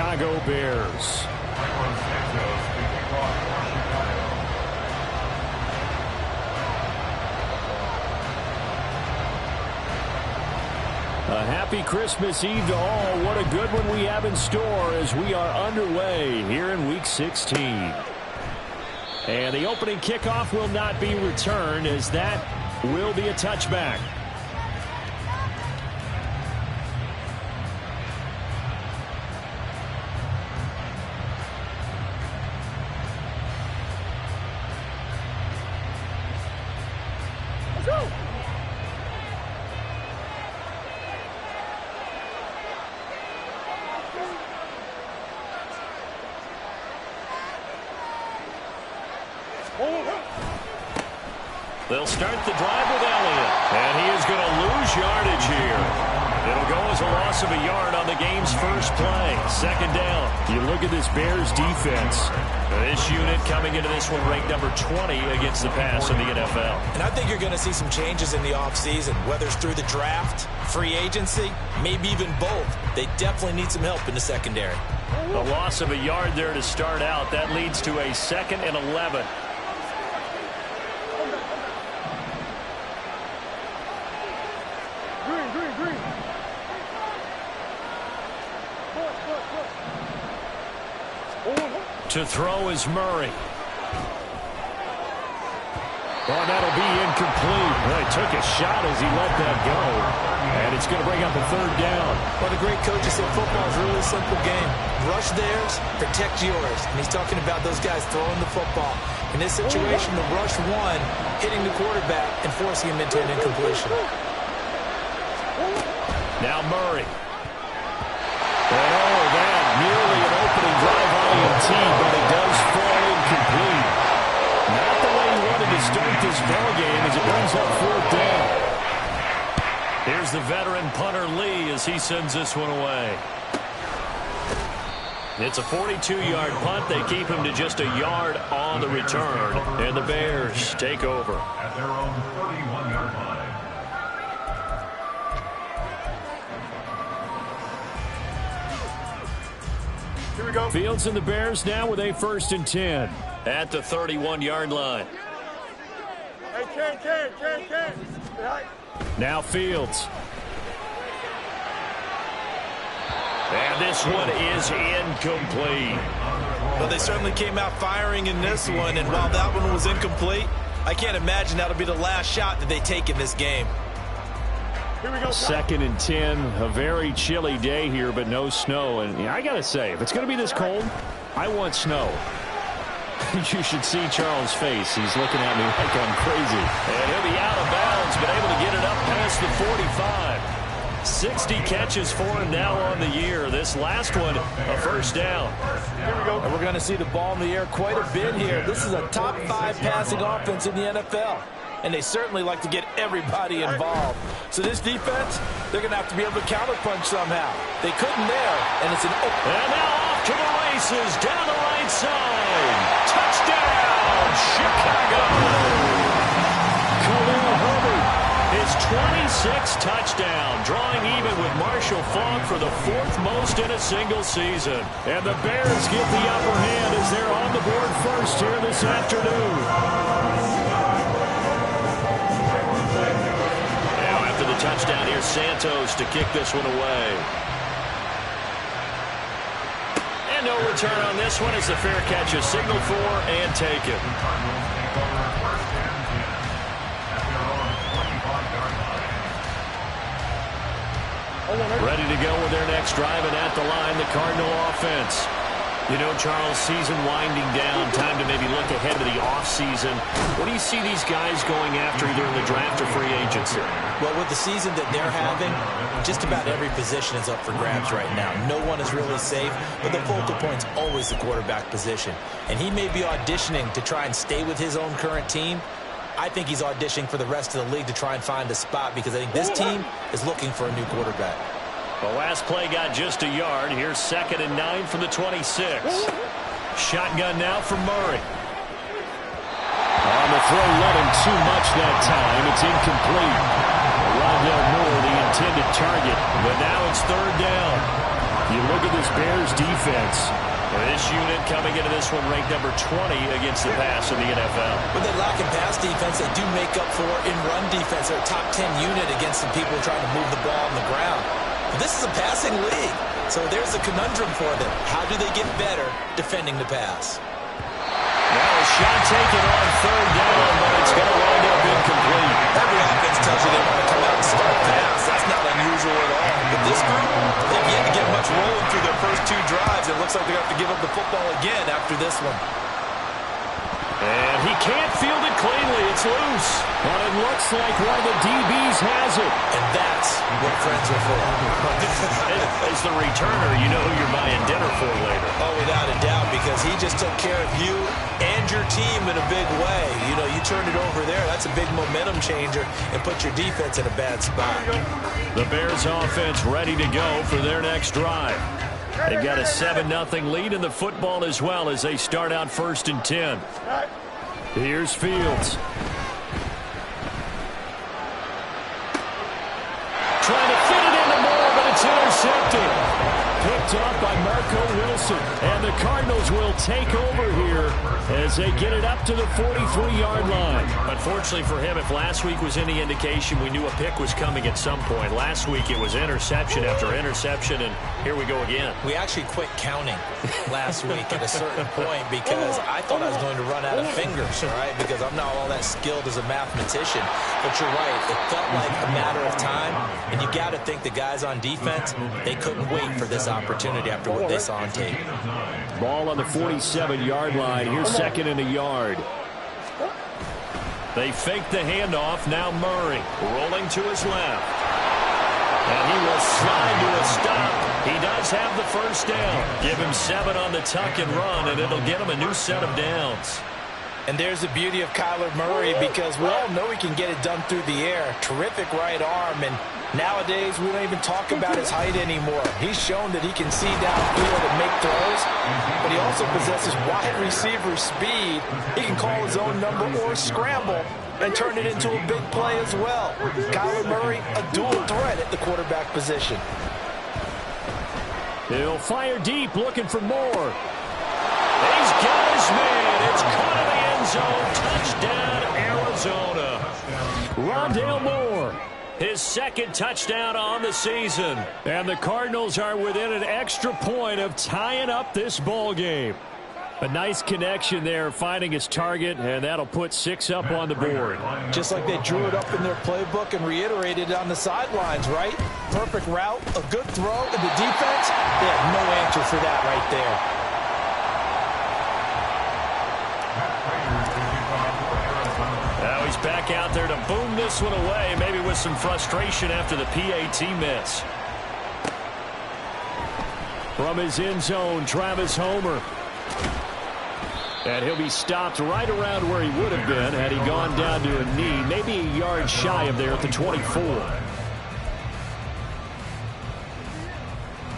Chicago Bears. A happy Christmas Eve to all. What a good one we have in store as we are underway here in Week 16. And the opening kickoff will not be returned, as that will be a touchback. Let's go. They'll start the drive with Elliott, and he is going to lose yardage here. It'll go as a loss of a yard on the game's first play. Second down. You look at this Bears defense. This unit coming into this one ranked number 20 against the pass in the NFL. And I think you're going to see some changes in the offseason, whether it's through the draft, free agency, maybe even both. They definitely need some help in the secondary. A loss of a yard there to start out. That leads to a 2nd and 11. Green. To throw is Murray. Oh, that'll be incomplete. Well, he took a shot as he let that go. And it's going to bring up a 3rd down. Well, the great coaches said football is a really simple game. Rush theirs, protect yours. And he's talking about those guys throwing the football. In this situation, the rush one, hitting the quarterback and forcing him into an incompletion. Now Murray. And that nearly an opening drive INT, but it does fall incomplete. Not the way he wanted to start this ballgame as it brings up 4th down. Here's the veteran punter Lee as he sends this one away. It's a 42-yard punt. They keep him to just a yard on the return. And the Bears take over. At their own 31-yard line. Here we go. Fields and the Bears now with a 1st and 10 at the 31-yard line. Hey, Ken. Now Fields. And this one is incomplete. Well, they certainly came out firing in this one, and while that one was incomplete, I can't imagine that'll be the last shot that they take in this game. Here we go. 2nd and 10, a very chilly day here, but no snow. And I got to say, if it's going to be this cold, I want snow. You should see Charles' face. He's looking at me like I'm crazy. And he'll be out of bounds, but able to get it up past the 45. 60 catches for him now on the year. This last one, a 1st down. Here we go. And we're going to see the ball in the air quite a bit here. This is a top 5 passing offense in the NFL. And they certainly like to get everybody involved. So this defense, they're going to have to be able to counterpunch somehow. They couldn't there, and it's an open. And now off to the races, down the right side. Touchdown, Chicago! Khalil Herbert, his 26th touchdown, drawing even with Marshall Faulk for the 4th most in a single season. And the Bears get the upper hand as they're on the board first here this afternoon. Touchdown here, Santos to kick this one away. And no return on this one as the fair catch is signaled for and taken. Ready to go with their next drive, and at the line, the Cardinal offense. You know, Charles, season winding down, time to maybe look ahead to the offseason. What do you see these guys going after either in the draft or free agency? Well, with the season that they're having, just about every position is up for grabs right now. No one is really safe, but the focal point's always the quarterback position. And he may be auditioning to try and stay with his own current team. I think he's auditioning for the rest of the league to try and find a spot because I think this team is looking for a new quarterback. The last play got just a yard. Here's 2nd and 9 from the 26. Shotgun now from Murray. On the throw, let him too much that time. It's incomplete. Rondell Moore, the intended target, but now it's 3rd down. You look at this Bears defense. This unit coming into this one ranked number 20 against the pass in the NFL. With that lack of pass defense, they do make up for in run defense. They're a top 10 unit against the people trying to move the ball on the ground. But this is a passing league, so there's a conundrum for them. How do they get better defending the pass? Now a shot taken on third down, but it's going to wind up incomplete. Every offense tells you they want to come out and start fast. That's not unusual at all. But this group, they've yet to get much rolling through their first 2 drives. It looks like they have to give up the football again after this one. And he can't field it cleanly. It's loose. But it looks like one of the DBs has it. And that's what friends are for. As the returner, you know who you're buying dinner for later. Oh, without a doubt, because he just took care of you and your team in a big way. You know, you turn it over there, that's a big momentum changer and put your defense in a bad spot. The Bears offense ready to go for their next drive. They've got a 7-0 lead in the football as well as they start out 1st and 10. Here's Fields. Trying to fit it into Moore, but it's intercepted. Picked up by Marco Wilson. And the Cardinals will take over here as they get it up to the 43-yard line. Unfortunately for him, if last week was any indication, we knew a pick was coming at some point. Last week it was interception after interception, and here we go again. We actually quit counting last week at a certain point because I thought I was going to run out of fingers, all right, because I'm not all that skilled as a mathematician. But you're right. It felt like a matter of time, and you got to think the guys on defense, they couldn't wait for this opportunity after what they saw on tape. Ball on the 47-yard line. Here's 2nd and a yard. They fake the handoff. Now Murray rolling to his left. And he will slide to a stop. He does have the first down. Give him 7 on the tuck and run, and it'll get him a new set of downs. And there's the beauty of Kyler Murray because we all know he can get it done through the air. Terrific right arm, and nowadays we don't even talk about his height anymore. He's shown that he can see downfield and make throws, but he also possesses wide receiver speed. He can call his own number or scramble and turn it into a big play as well. Kyler Murray, a dual threat at the quarterback position. He'll fire deep, looking for more. He's got his man. It's caught in the end zone. Touchdown, Arizona. Rondale Moore, his 2nd touchdown on the season. And the Cardinals are within an extra point of tying up this ball game. A nice connection there, finding his target, and that'll put 6 up on the board. Just like they drew it up in their playbook and reiterated it on the sidelines, right? Perfect route, a good throw, and the defense, they have no answer for that right there. Now he's back out there to boom this one away, maybe with some frustration after the PAT miss. From his end zone, Travis Homer. And he'll be stopped right around where he would have been had he gone down to a knee, maybe a yard shy of there at the 24.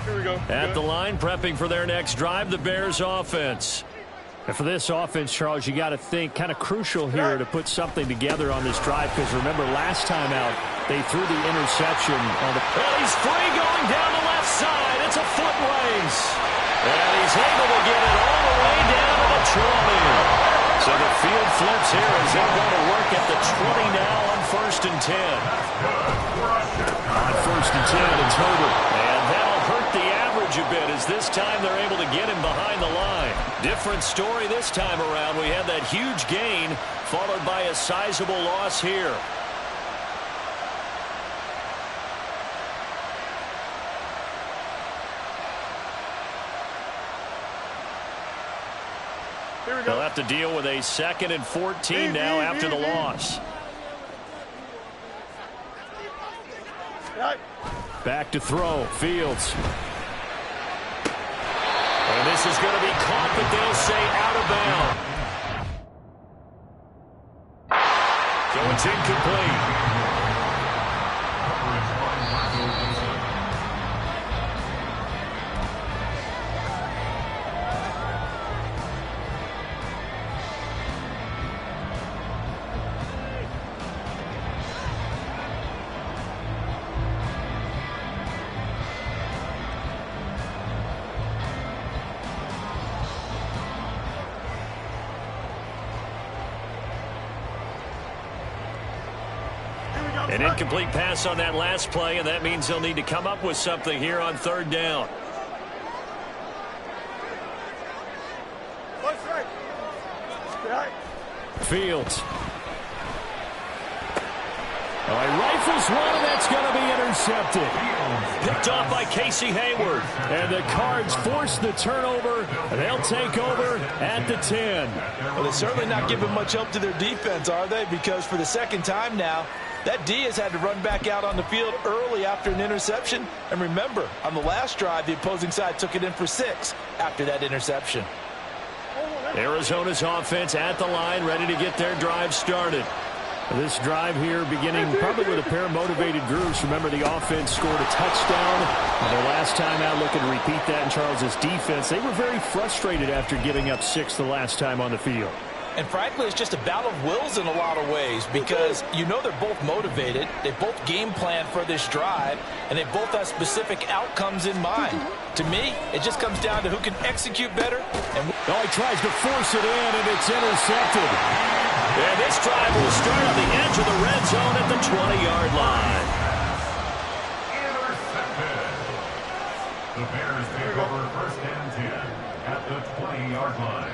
Here we go. At the line, prepping for their next drive, the Bears offense. And for this offense, Charles, you got to think kind of crucial here to put something together on this drive, because remember last time out they threw the interception on the. Well, he's free going down the left side. It's a foot race. And he's able to get it all the way down to the 20. So the field flips here as they're going to work at the 20 now on 1st and 10. On 1st and 10, it's Herbert. And that'll hurt the average a bit as this time they're able to get him behind the line. Different story this time around. We had that huge gain followed by a sizable loss here. They'll have to deal with a 2nd and 14 now after the loss. Back to throw. Fields. And this is going to be caught, but they'll say out of bounds. So it's incomplete. An incomplete pass on that last play, and that means they'll need to come up with something here on third down. Fields. Oh, he rifles one, and that's going to be intercepted. Picked off by Casey Hayward. And the Cards force the turnover. They'll take over at the 10. Well, they're certainly not giving much help to their defense, are they? Because for the second time now, that D has had to run back out on the field early after an interception. And remember, on the last drive, the opposing side took it in for 6 after that interception. Arizona's offense at the line, ready to get their drive started. This drive here beginning probably with a pair of motivated groups. Remember, the offense scored a touchdown. Their last time out, looking to repeat that in Charles's defense. They were very frustrated after giving up 6 the last time on the field. And frankly, it's just a battle of wills in a lot of ways because you know they're both motivated. They both game plan for this drive, and they both have specific outcomes in mind. To me, it just comes down to who can execute better. And he tries to force it in, and it's intercepted. And this drive will start on the edge of the red zone at the 20-yard line. Intercepted. The Bears take over first and 10 at the 20-yard line.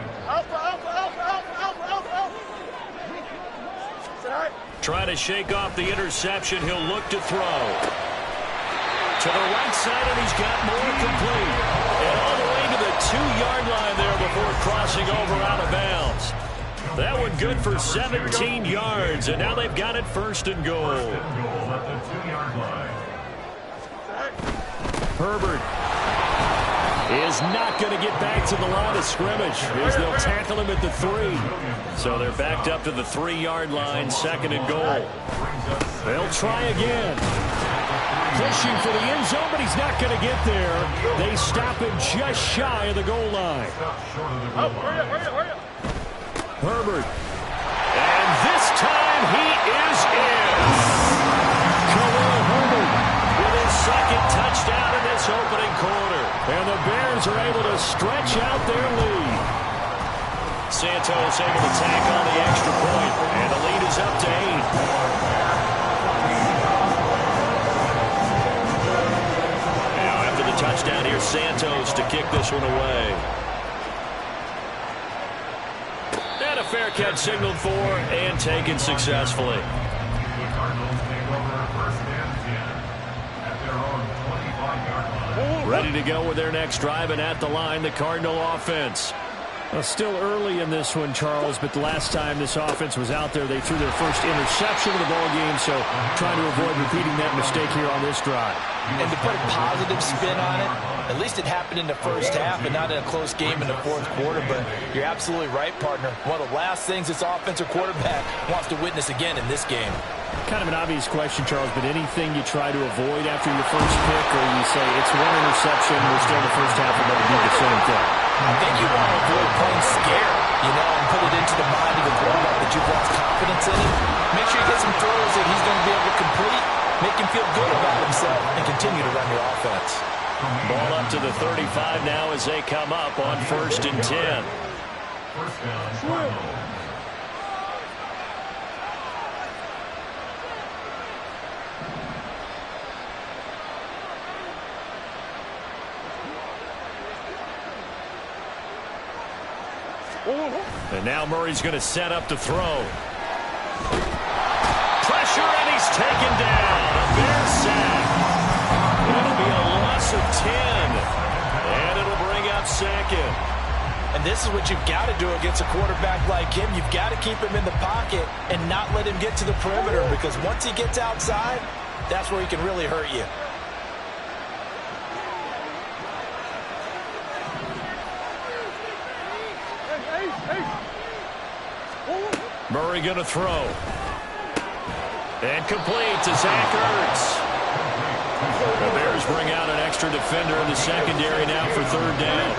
Trying to shake off the interception. He'll look to throw. To the right side, and he's got more complete. And all the way to the 2-yard line there before crossing over out of bounds. That one good for 17 yards, and now they've got it first and goal. First and goal at the 2-yard line. Herbert is not going to get back to the line of scrimmage as they'll tackle him at the 3. So they're backed up to the 3-yard line, second and goal. They'll try again. Pushing for the end zone, but he's not going to get there. They stop him just shy of the goal line. Herbert. And this time he is in. Khalil Herbert with his second touchdown in this opening quarter. And the Bears are able to stretch out their lead. Santos able to tack on the extra point, and the lead is up to 8. Now after the touchdown, here's Santos to kick this one away. And a fair catch signaled for and taken successfully. The Cardinals take over first and 10 at their own 25-yard line. Ready to go with their next drive, and at the line, the Cardinal offense. Well, still early in this one, Charles, but the last time this offense was out there, they threw their first interception of the ballgame, so trying to avoid repeating that mistake here on this drive. And to put a positive spin on it, at least it happened in the first half and not in a close game in the fourth quarter, but you're absolutely right, partner. One of the last things this offensive quarterback wants to witness again in this game. Kind of an obvious question, Charles, but anything you try to avoid after your first pick, or you say it's one interception, we're still in the first half, we're going to do the same thing? I think you want to avoid playing scared, and put it into the mind of the quarterback that you've lost confidence in him. Make sure you get some throws that he's going to be able to complete, make him feel good about himself, and continue to run your offense. Ball up to the 35 now as they come up on first and 10. First down, Cardinals. And now Murray's going to set up to throw. Pressure, and he's taken down. A Bear sack. It'll be a loss of 10. And it'll bring up second. And this is what you've got to do against a quarterback like him. You've got to keep him in the pocket and not let him get to the perimeter, because once he gets outside, that's where he can really hurt you. Murray going to throw. And complete to Zach Ertz. The Bears bring out an extra defender in the secondary now for third down.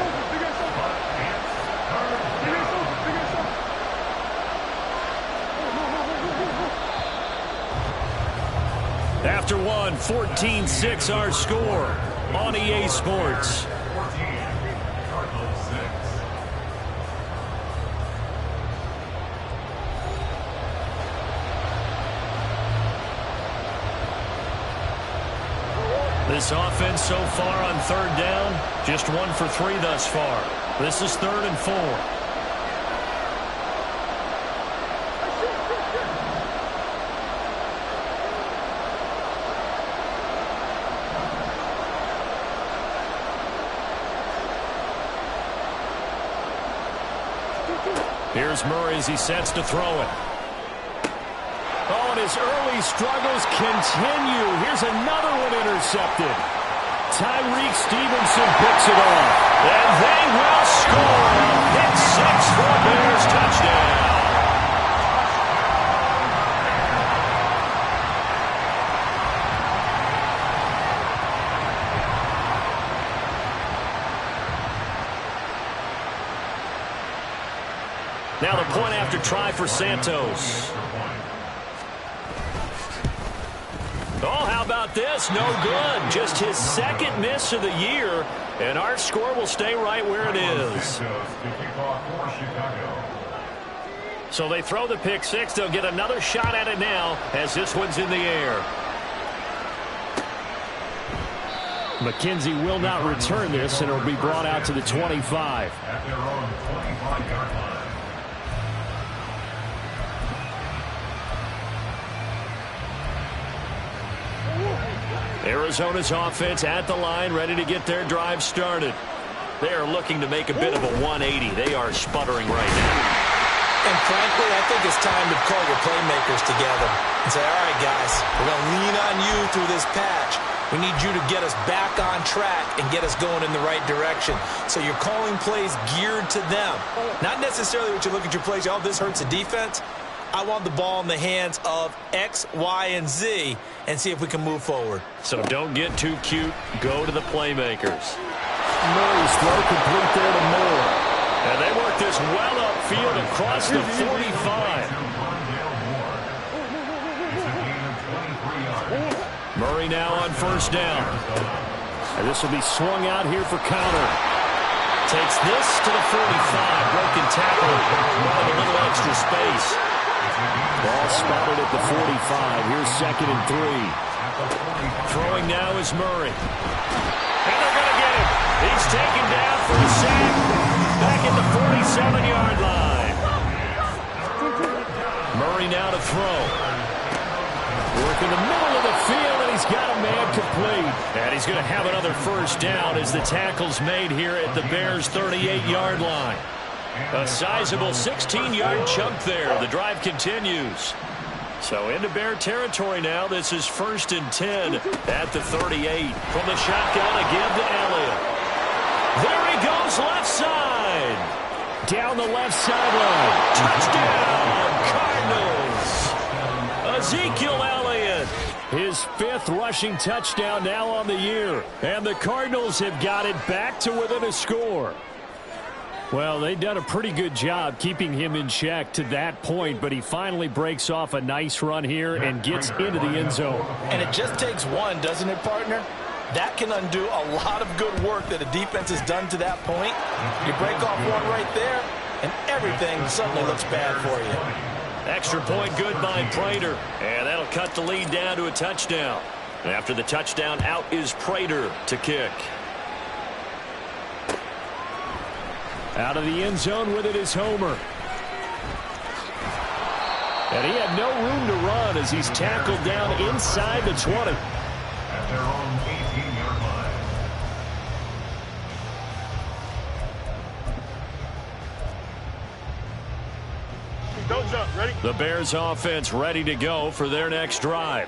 After one, 14-6 our score on EA Sports. This offense so far on third down, just 1 for 3 thus far. This is 3rd and 4. Here's Murray as he sets to throw it. Oh, and his early struggles continue. Here's another one intercepted. Tyreek Stevenson picks it off. And they will score. Pick 6 for a Bears touchdown. Now the point after try for Santos. Oh, how about this? No good. Just his 2nd miss of the year, and our score will stay right where it is. So they throw the pick 6. They'll get another shot at it now as this one's in the air. McKenzie will not return this, and it'll be brought out to the 25. At their own 25-yard line. Arizona's offense at the line, ready to get their drive started. They are looking to make a bit of a 180. They are sputtering right now. And frankly, I think it's time to call your playmakers together and say, all right, guys, we're going to lean on you through this patch. We need you to get us back on track and get us going in the right direction. So you're calling plays geared to them. Not necessarily what you look at your plays, oh, this hurts the defense. I want the ball in the hands of X, Y, and Z and see if we can move forward. So don't get too cute. Go to the playmakers. Murray's throw complete there to Moore. And they work this well upfield across the 45. Murray now on 1st down. And this will be swung out here for counter. Takes this to the 45. Broken tackle. A little extra space. Ball spotted at the 45. Here's 2nd and 3. Throwing now is Murray. And they're going to get him. He's taken down for a sack. Back at the 47-yard line. Murray now to throw. Work in the middle of the field, and he's got a man complete. And he's going to have another 1st down as the tackle's made here at the Bears' 38-yard line. A sizable 16-yard chunk there. The drive continues. So into Bear territory now. This is 1st and 10 at the 38. From the shotgun, a give to Elliott. There he goes, left side. Down the left sideline. Touchdown, Cardinals. Ezekiel Elliott. His 5th rushing touchdown now on the year. And the Cardinals have got it back to within a score. Well, they've done a pretty good job keeping him in check to that point, but he finally breaks off a nice run here and gets into the end zone. And it just takes one, doesn't it, partner? That can undo a lot of good work that a defense has done to that point. You break off one right there, and everything suddenly looks bad for you. Extra point good by Prater, and that'll cut the lead down to a touchdown. And after the touchdown, out is Prater to kick. Out of the end zone with it is Homer. And he had no room to run as he's tackled down inside the 20. At their own 18-yard line. Don't jump. Ready? The Bears offense ready to go for their next drive.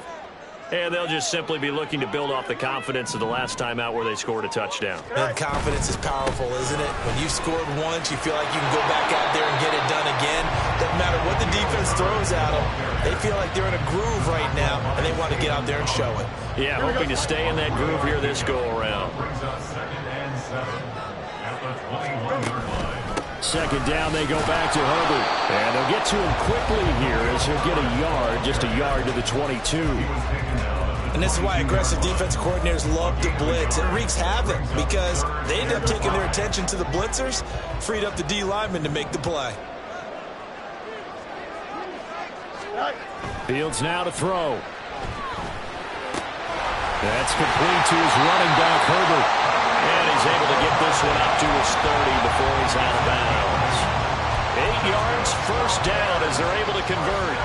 And they'll just simply be looking to build off the confidence of the last time out where they scored a touchdown. And confidence is powerful, isn't it? When you've scored once, you feel like you can go back out there and get it done again. Doesn't matter what the defense throws at them. They feel like they're in a groove right now, and they want to get out there and show it. Yeah, hoping to stay in that groove here this go-around. Brings us 2nd and 7 at the 21-yard line. 2nd down, they go back to Herbert. And they'll get to him quickly here as he'll get a yard, just a yard to the 22. And this is why aggressive defensive coordinators love to blitz. It wreaks havoc because they end up taking their attention to the blitzers, freed up the D lineman to make the play. Fields now to throw. That's complete to his running back, Herbert. And he's able to get this one up to his 30 before he's out of bounds. 8 yards, first down as they're able to convert.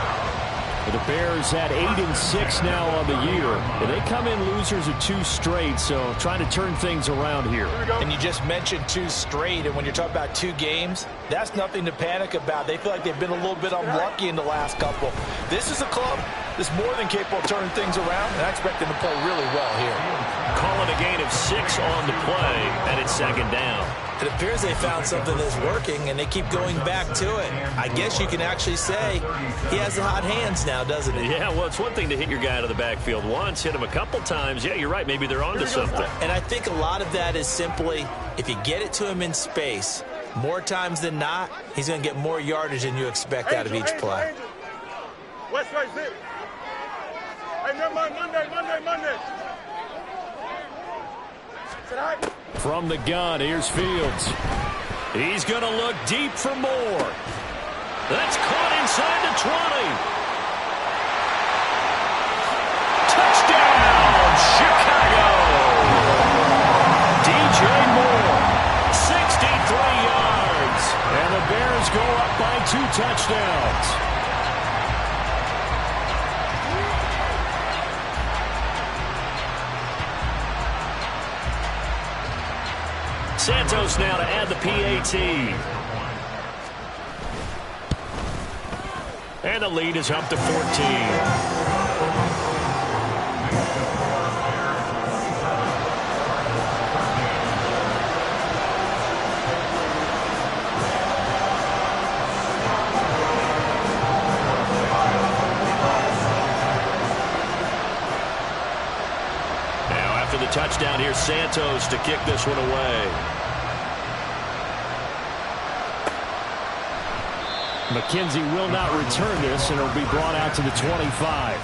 The Bears at 8-6 now on the year. And they come in losers of 2 straight, so trying to turn things around here. And you just mentioned 2 straight, and when you're talking about 2 games, that's nothing to panic about. They feel like they've been a little bit unlucky in the last couple. This is a club that's more than capable of turning things around, and I expect them to play really well here. Calling a gain of 6 on the play, and it's second down. It appears they found something that's working, and they keep going back to it. I guess you can actually say he has the hot hands now, doesn't he? Yeah, well, it's one thing to hit your guy out of the backfield once, hit him a couple times. Yeah, you're right. Maybe they're onto something. And I think a lot of that is simply if you get it to him in space, more times than not, he's going to get more yardage than you expect out of each play. West side zip. Hey, never mind. Monday. Sit high. From the gun, here's Fields. He's going to look deep for more. That's caught inside the 20. Touchdown, Chicago. DJ Moore, 63 yards. And the Bears go up by 2 touchdowns. Santos now to add the PAT. And the lead is up to 14. Now after the touchdown, here's Santos to kick this one away. McKenzie will not return this, and it'll be brought out to the 25.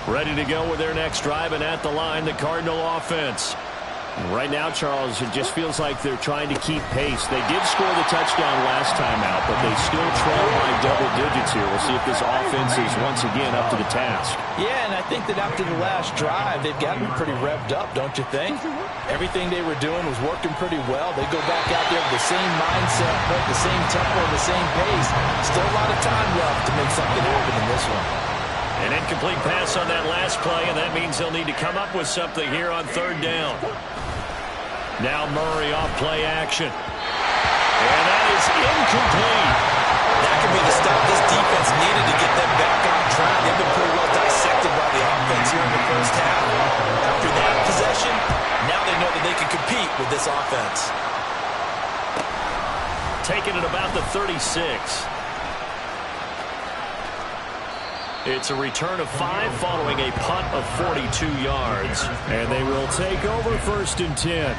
Ready to go with their next drive, and at the line, the Cardinal offense. Right now, Charles, it just feels like they're trying to keep pace. They did score the touchdown last time out, but they still trail by double digits here. We'll see if this offense is once again up to the task. Yeah, and I think that after the last drive, they've got to be pretty revved up, don't you think? Everything they were doing was working pretty well. They go back out there with the same mindset, the same tempo, and the same pace. Still a lot of time left to make something happen in this one. An incomplete pass on that last play, and that means they'll need to come up with something here on third down. Now Murray off play action. And that is incomplete. That could be the stop this defense needed to get them back on track. They've been pretty well dissected by the offense here in the first half. After that possession, now they know that they can compete with this offense. Taking it about the 36. It's a return of 5 following a punt of 42 yards. And they will take over 1st and 10.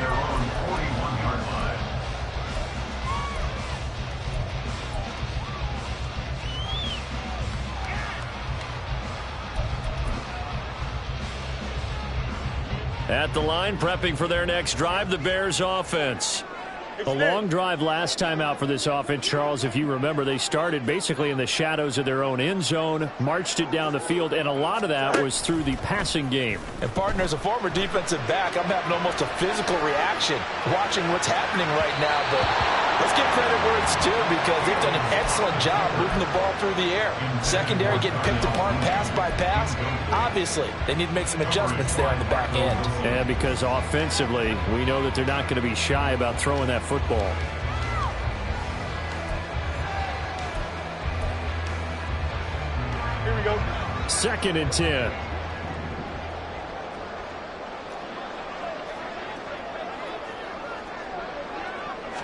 At the line, prepping for their next drive, the Bears offense. A long drive last time out for this offense, Charles. If you remember, they started basically in the shadows of their own end zone, marched it down the field, and a lot of that was through the passing game. And, partner, as a former defensive back, I'm having almost a physical reaction watching what's happening right now. But let's give credit where it's due because they've done an excellent job moving the ball through the air. Secondary getting picked apart pass by pass. Obviously, they need to make some adjustments there on the back end. And because offensively, we know that they're not going to be shy about throwing that football. Here we go. 2nd and 10.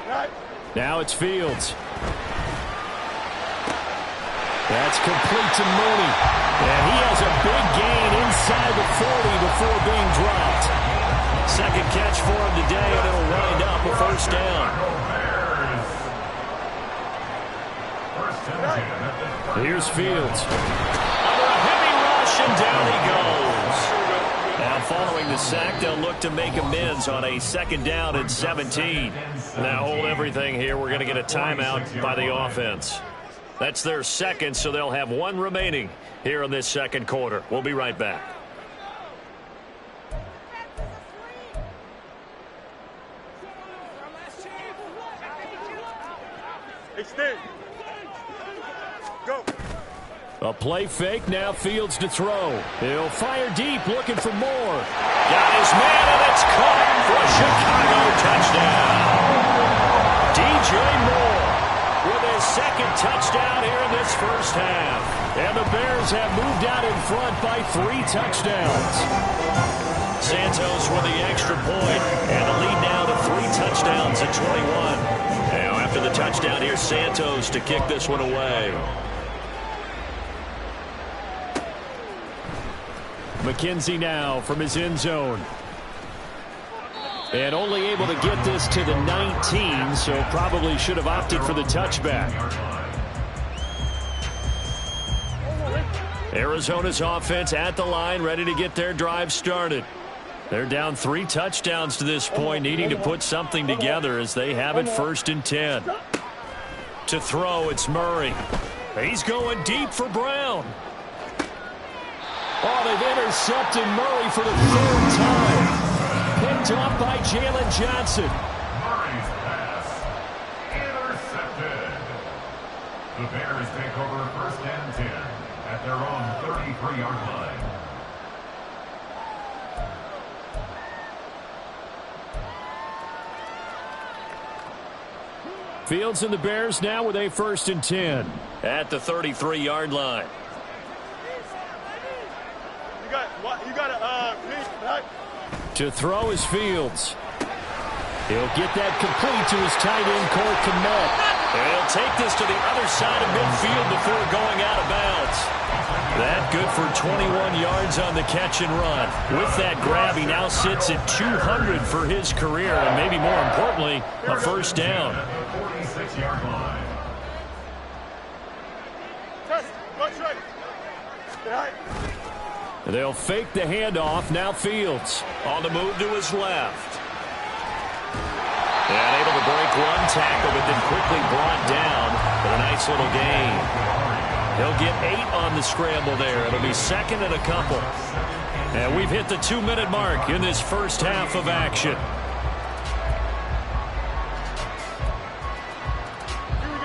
Right. Now it's Fields. That's complete to Mooney. And he has a big gain inside the 40 before being dropped. Second catch for him today, and it'll wind up a first down. Here's Fields. Under a catch, and down he goes. Now, following the sack, they'll look to make amends on a 2nd down and 17. Now, hold everything here. We're going to get a timeout by the offense. That's their second, so they'll have one remaining here in this second quarter. We'll be right back. Extend. Go. A play fake, now Fields to throw. He'll fire deep, looking for more. Got his man, and it's caught for a Chicago touchdown. DJ Moore with his second touchdown here in this first half. And the Bears have moved out in front by 3 touchdowns. Santos with the extra point, and the lead now to 3 touchdowns at 21. Now, after the touchdown, here's Santos to kick this one away. McKenzie now from his end zone. And only able to get this to the 19, so probably should have opted for the touchback. Arizona's offense at the line, ready to get their drive started. They're down 3 touchdowns to this point, needing to put something together as they have it 1st and 10. To throw, it's Murray. He's going deep for Brown. Oh, they've intercepted Murray for the 3rd time. Picked off by Jalen Johnson. Murray's pass intercepted. The Bears take over 1st and 10 at their own 33-yard line. Fields and the Bears now with a 1st and 10. At the 33-yard line. You got a right? To throw is Fields. He'll get that complete to his tight end, Cole Kmet. And he'll take this to the other side of midfield before going out of bounds. That good for 21 yards on the catch and run. With that grab, he now sits at 200 for his career, and maybe more importantly, a 1st down. 46-yard line. Watch right. Right. They'll fake the handoff. Now Fields On the move to his left. And able to break one tackle, but then quickly brought down for a nice little gain. He'll get 8 on the scramble there. It'll be 2nd and a couple. And we've hit the 2-minute mark in this first half of action.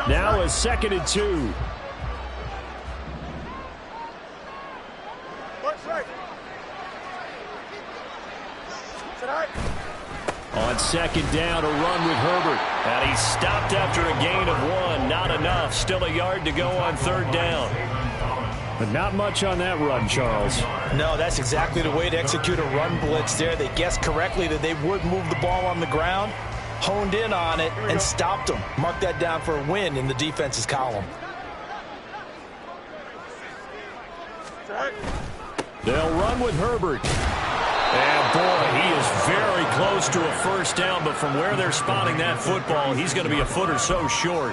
now a 2nd and 2. On 2nd down, a run with Herbert. And he stopped after a gain of 1. Not enough. Still a yard to go on 3rd down. But not much on that run, Charles. No, that's exactly the way to execute a run blitz there. They guessed correctly that they would move the ball on the ground, honed in on it, and stopped them. Mark that down for a win in the defense's column. They'll run with Herbert. And, boy, he is very close to a 1st down, but from where they're spotting that football, he's going to be a foot or so short.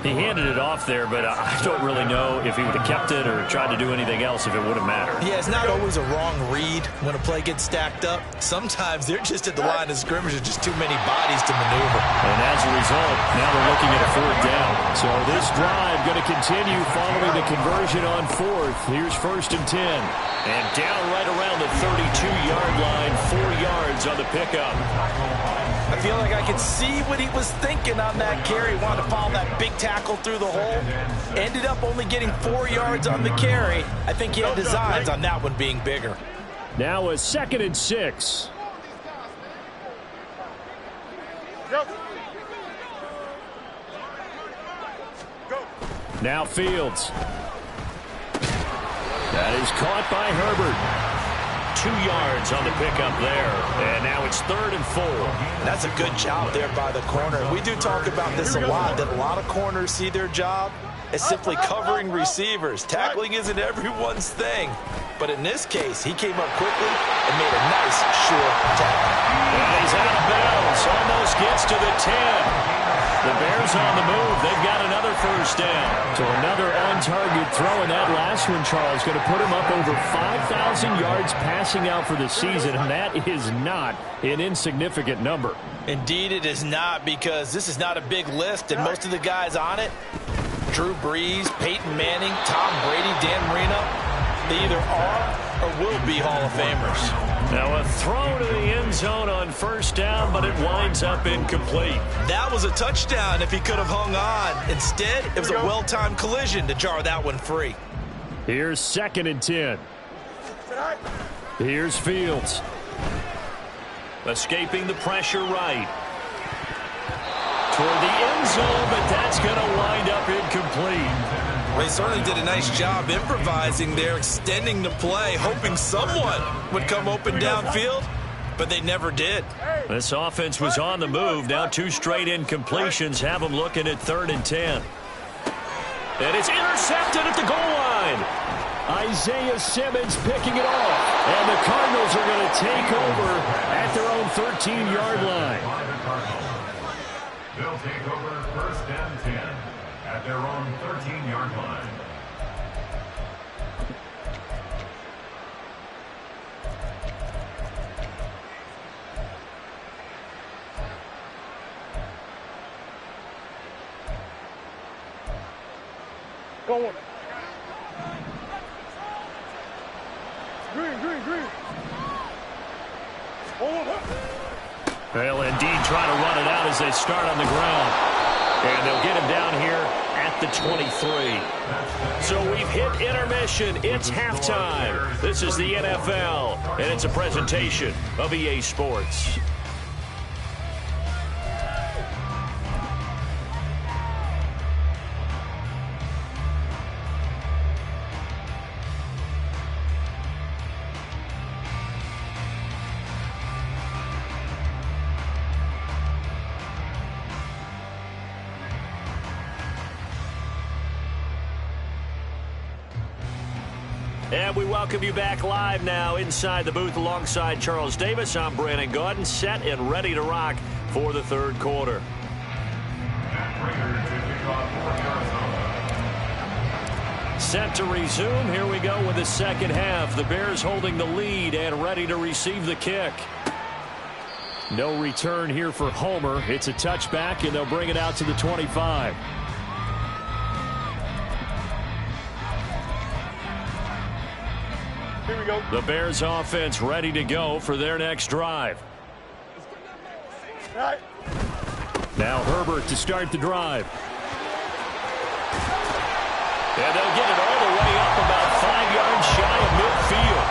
He handed it off there, but I don't really know if he would have kept it or tried to do anything else if it would have mattered. Yeah, it's not always a wrong read when a play gets stacked up. Sometimes they're just at the line of scrimmage. There's just too many bodies to maneuver. And as a result, now they're looking at a 4th down. So this drive going to continue following the conversion on 4th. Here's 1st and 10. And down right around the 32-yard line, 4 yards on the pickup. I feel like I could see what he was thinking on that carry. Wanted to follow that big tackle through the hole. Ended up only getting 4 yards on the carry. I think he had designs on that one being bigger. Now a 2nd and 6. Now Fields. That is caught by Herbert. 2 yards on the pickup there. And now it's 3rd and 4. That's a good job there by the corner. We do talk about this a lot, that a lot of corners see their job as simply covering receivers. Tackling isn't everyone's thing. But in this case, he came up quickly and made a nice, sure tackle. And he's out of bounds. Almost gets to the 10. The Bears on the move. They've got another first down. So another on-target throw, and that last one, Charles, going to put him up over 5,000 yards passing out for the season, and that is not an insignificant number. Indeed it is not, because this is not a big list, and most of the guys on it, Drew Brees, Peyton Manning, Tom Brady, Dan Marino, they either are or will be Hall of Famers. Now a throw to the end zone on first down, but it winds up incomplete. That was a touchdown if he could have hung on. Instead, it was a well-timed collision to jar that one free. Here's 2nd and 10. Here's Fields. Escaping the pressure right. Toward the end zone, but that's going to wind up incomplete. They certainly did a nice job improvising there, extending the play, hoping someone would come open downfield, but they never did. This offense was on the move. Now 2 straight incompletions have them looking at 3rd and 10. And it's intercepted at the goal line. Isaiah Simmons picking it off. And the Cardinals are going to take over at their own 13-yard line. They'll take over 1st and 10 at their own 13-yard line. Go on. Green. Hold up. They'll indeed try to run it out as they start on the ground. And they'll get him down here at the 23. So we've hit intermission. It's halftime. This is the NFL, and it's a presentation of EA Sports. And we welcome you back live now inside the booth alongside Charles Davis. I'm Brandon Gaudin, set and ready to rock for the 3rd quarter. Set to resume. Here we go with the 2nd half. The Bears holding the lead and ready to receive the kick. No return here for Homer. It's a touchback, and they'll bring it out to the 25. Here we go. The Bears offense ready to go for their next drive. All right. Now Herbert to start the drive. And they'll get it all the way up about 5 yards shy of midfield.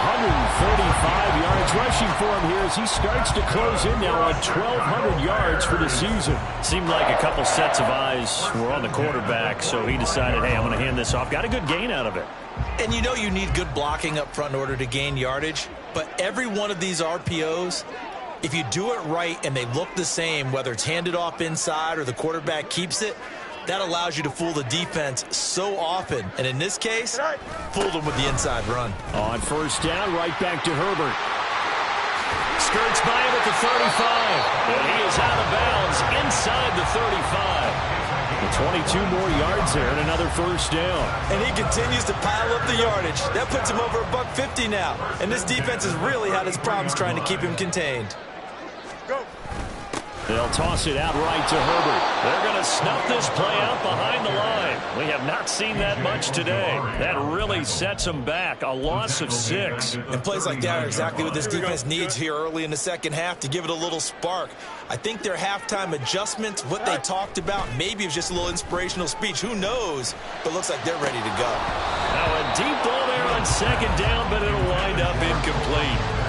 145 yards rushing for him here as he starts to close in now on 1,200 yards for the season. Seemed like a couple sets of eyes were on the quarterback, so he decided, hey, I'm going to hand this off. Got a good gain out of it. And you know you need good blocking up front in order to gain yardage, but every one of these RPOs, if you do it right and they look the same, whether it's handed off inside or the quarterback keeps it, that allows you to fool the defense so often. And in this case, fooled them with the inside run. On first down, right back to Herbert. Skirts by him at the 35. And he is out of bounds inside the 35. 22 more yards there and another first down. And he continues to pile up the yardage. That puts him over $150 now. And this defense has really had its problems trying to keep him contained. Go. They'll toss it out right to Herbert. They're going to snuff this play out behind the line. We have not seen that much today. That really sets them back. A loss of 6. And plays like that are exactly what this defense needs here early in the 2nd half to give it a little spark. I think their halftime adjustments, what they talked about, maybe it was just a little inspirational speech. Who knows? But looks like they're ready to go. Now a deep ball there on 2nd down, but it'll wind up incomplete.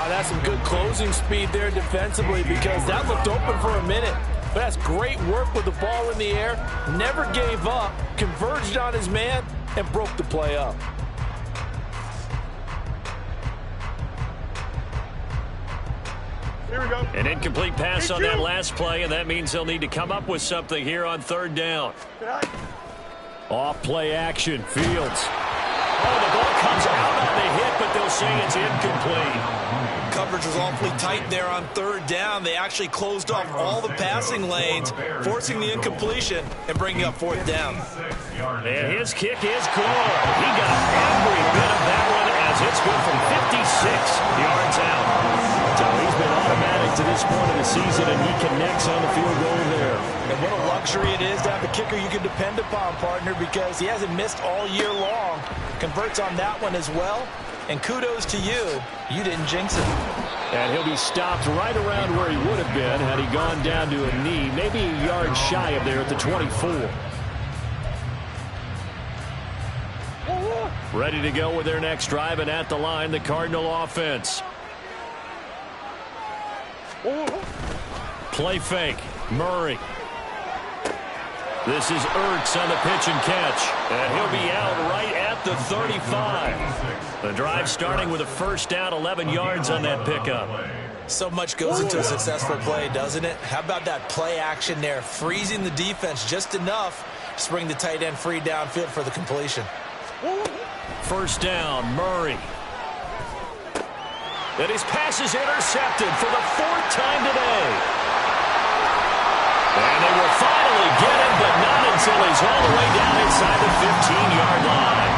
That's some good closing speed there defensively because that looked open for a minute. But that's great work with the ball in the air. Never gave up, converged on his man, and broke the play up. Here we go. An incomplete pass on that last play, and that means they'll need to come up with something here on 3rd down. Off play action, Fields. Oh, the ball comes out on the hit, but they'll say it's incomplete. coverage was awfully tight there on third down. They actually closed off all the passing lanes, forcing the incompletion and bringing up fourth down. And his kick is good. He got every bit of that one as it's good from 56 yards out. So he's been automatic to this point of the season, and he connects on the field goal there. And what a luxury it is to have a kicker you can depend upon, partner, because he hasn't missed all year long. Converts on that one as well. And kudos to you. You didn't jinx it. And he'll be stopped right around where he would have been had he gone down to a knee, maybe a yard shy of there at the 24. Ready to go with their next drive, and at the line, the Cardinal offense. Play fake. Murray. This is Ertz on the pitch and catch. And he'll be out right at the 35. The drive starting with a first down, 11 yards on that pickup. So much goes into a successful play, doesn't it? How about that play action there? Freezing the defense just enough to bring the tight end free downfield for the completion. First down, Murray. And his pass is intercepted for the fourth time today. And they will finally get him, but not until he's all the way down inside the 15-yard line.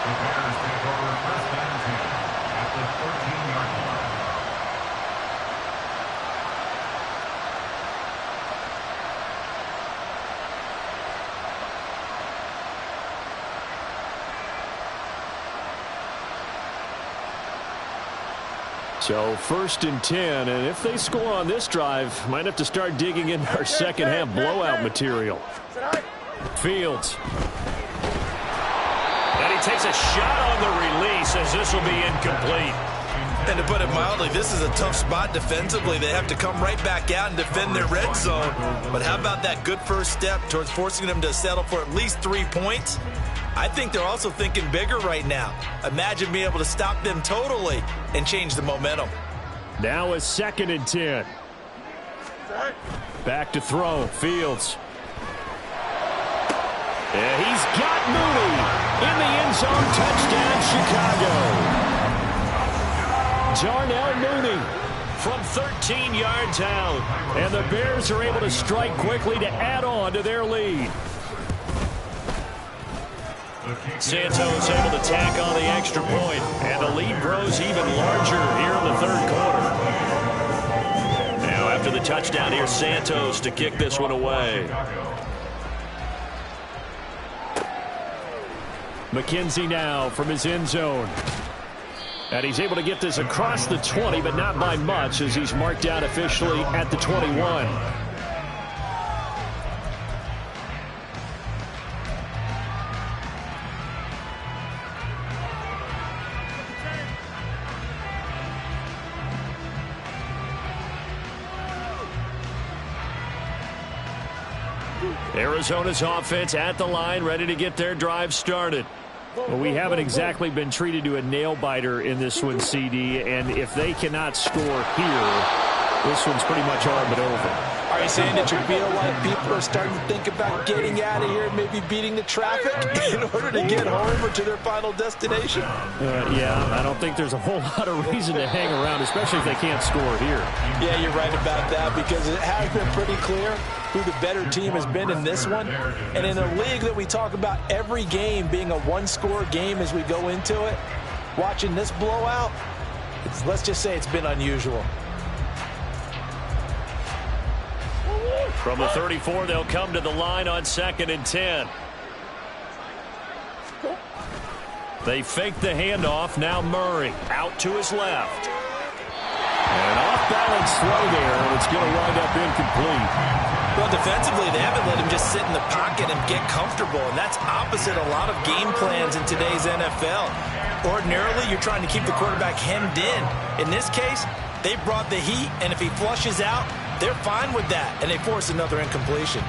The Bears take over first and 10 at the 13-yard line. So first and 10, and if they score on this drive, might have to start digging into our second half blowout material. Fields. And he takes a shot on the release as this will be incomplete. And to put it mildly, this is a tough spot defensively. They have to come right back out and defend their red zone. But how about that good first step towards forcing them to settle for at least 3 points? I think they're also thinking bigger right now. Imagine being able to stop them totally and change the momentum. Now a second and 10. Back to throw. Fields. And he's got Mooney in the end zone. Touchdown, Chicago. Darnell Mooney from 13 yards out. And the Bears are able to strike quickly to add on to their lead. Santos able to tack on the extra point, and the lead grows even larger here in the third quarter. Now after the touchdown, here's Santos to kick this one away. McKenzie now from his end zone. And he's able to get this across the 20, but not by much, as he's marked out officially at the 21. Arizona's offense at the line, ready to get their drive started. Well, we haven't exactly been treated to a nail-biter in this one, CD, and if they cannot score here, this one's pretty much all but over. Are you saying that you feel like people are starting to think about getting out of here and maybe beating the traffic in order to get home or to their final destination? Yeah, I don't think there's a whole lot of reason to hang around, especially if they can't score here. Yeah, you're right about that, because it has been pretty clear who the better team has been in this one. And in a league that we talk about every game being a one-score game as we go into it, watching this blowout, let's just say it's been unusual. From the 34, they'll come to the line on second and 10. They fake the handoff. Now Murray out to his left. An off-balance throw there, and it's going to wind up incomplete. Well, defensively, they haven't let him just sit in the pocket and get comfortable, and that's opposite a lot of game plans in today's NFL. Ordinarily, you're trying to keep the quarterback hemmed in. In this case, they brought the heat, and if he flushes out, they're fine with that, and they force another incompletion.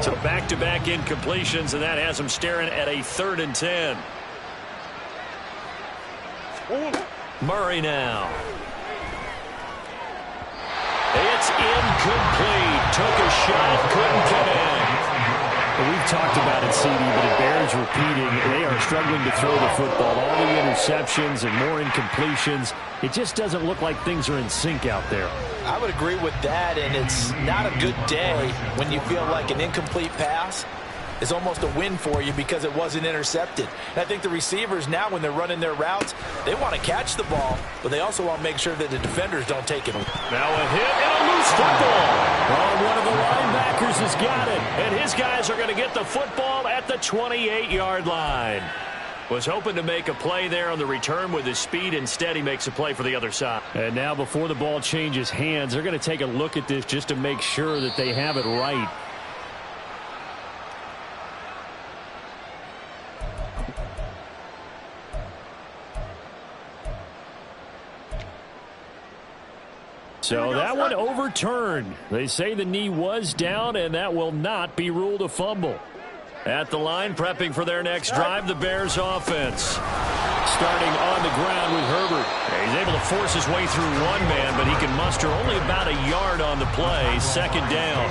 So back-to-back incompletions, and that has them staring at a 3rd and 10. Murray now. It's incomplete. Took a shot, couldn't connect. Well, we've talked about it, CD, but it bears repeating. They are struggling to throw the football. All the interceptions and more incompletions. It just doesn't look like things are in sync out there. I would agree with that, and it's not a good day when you feel like an incomplete pass is almost a win for you because it wasn't intercepted. And I think the receivers now, when they're running their routes, they want to catch the ball, but they also want to make sure that the defenders don't take it. Now a hit and a loose football. Oh, one of the linebackers has got it, and his guys are going to get the football at the 28-yard line. Was hoping to make a play there on the return with his speed. Instead, he makes a play for the other side. And now before the ball changes hands, they're going to take a look at this just to make sure that they have it right. So that one overturned. They say the knee was down, and that will not be ruled a fumble. At the line, prepping for their next drive, the Bears offense. Starting on the ground with Herbert. He's able to force his way through one man, but he can muster only about a yard on the play. Second down.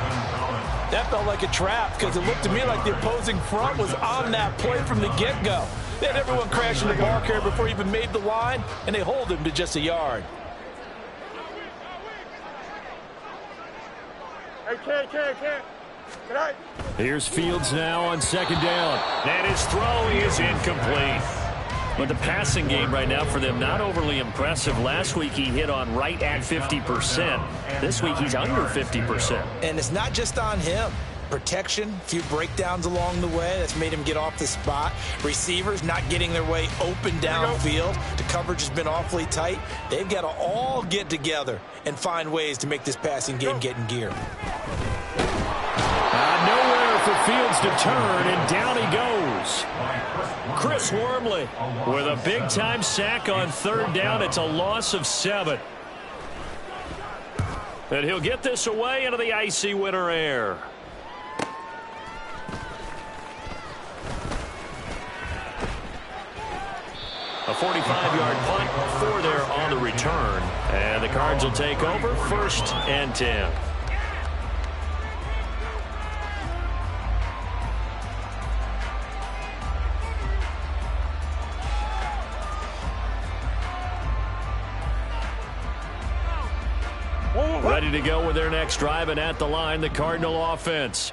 That felt like a trap because it looked to me like the opposing front was on that play from the get-go. They had everyone crashing the ball carrier before he even made the line, and they hold him to just a yard. Hey, Ken. Good night. Here's Fields now on second down. And his throw is incomplete. But the passing game right now for them, not overly impressive. Last week he hit on right at 50%. This week he's under 50%. And it's not just on him. Protection, a few breakdowns along the way. That's made him get off the spot. Receivers not getting their way open downfield. The coverage has been awfully tight. They've got to all get together and find ways to make this passing game get in gear. Nowhere for Fields to turn, and down he goes. Chris Wormley with a big-time sack on third down. It's a loss of 7. And he'll get this away into the icy winter air. A 45-yard punt for there on the return. And the Cards will take over, 1st and 10. Ready to go with their next drive, and at the line, the Cardinal offense.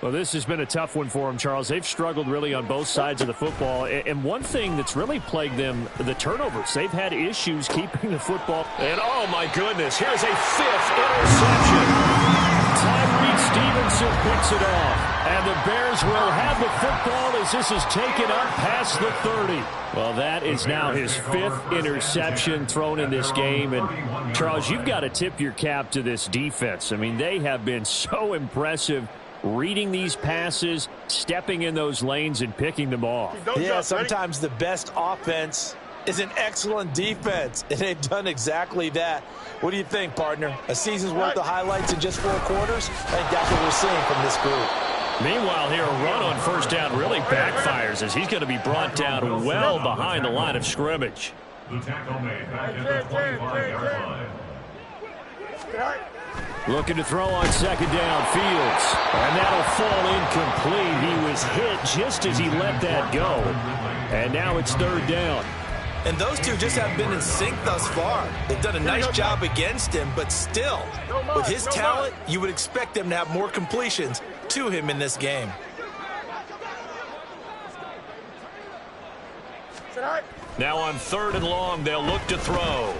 Well, this has been a tough one for them, Charles. They've struggled really on both sides of the football. And one thing that's really plagued them, the turnovers. They've had issues keeping the football. And, oh, my goodness, here's a 5th interception. Tyree Stevenson picks it off. And the Bears will have the football as this is taken up past the 30. Well, that is now his 5th interception thrown in this game. And, Charles, you've got to tip your cap to this defense. I mean, they have been so impressive reading these passes, stepping in those lanes, and picking them off. Yeah, sometimes the best offense is an excellent defense, and they've done exactly that. What do you think, partner? A season's worth of highlights in just 4 quarters? I think that's what we're seeing from this group. Meanwhile, here, a run on first down really backfires as he's going to be brought down well behind the line of scrimmage. The tackle made back at the 25-yard line. Looking to throw on second down, Fields. And that'll fall incomplete. He was hit just as he let that go. And now it's 3rd down. And those two just haven't been in sync thus far. They've done a nice job against him, but still, with his talent, you would expect them to have more completions to him in this game. Now on 3rd and long, they'll look to throw.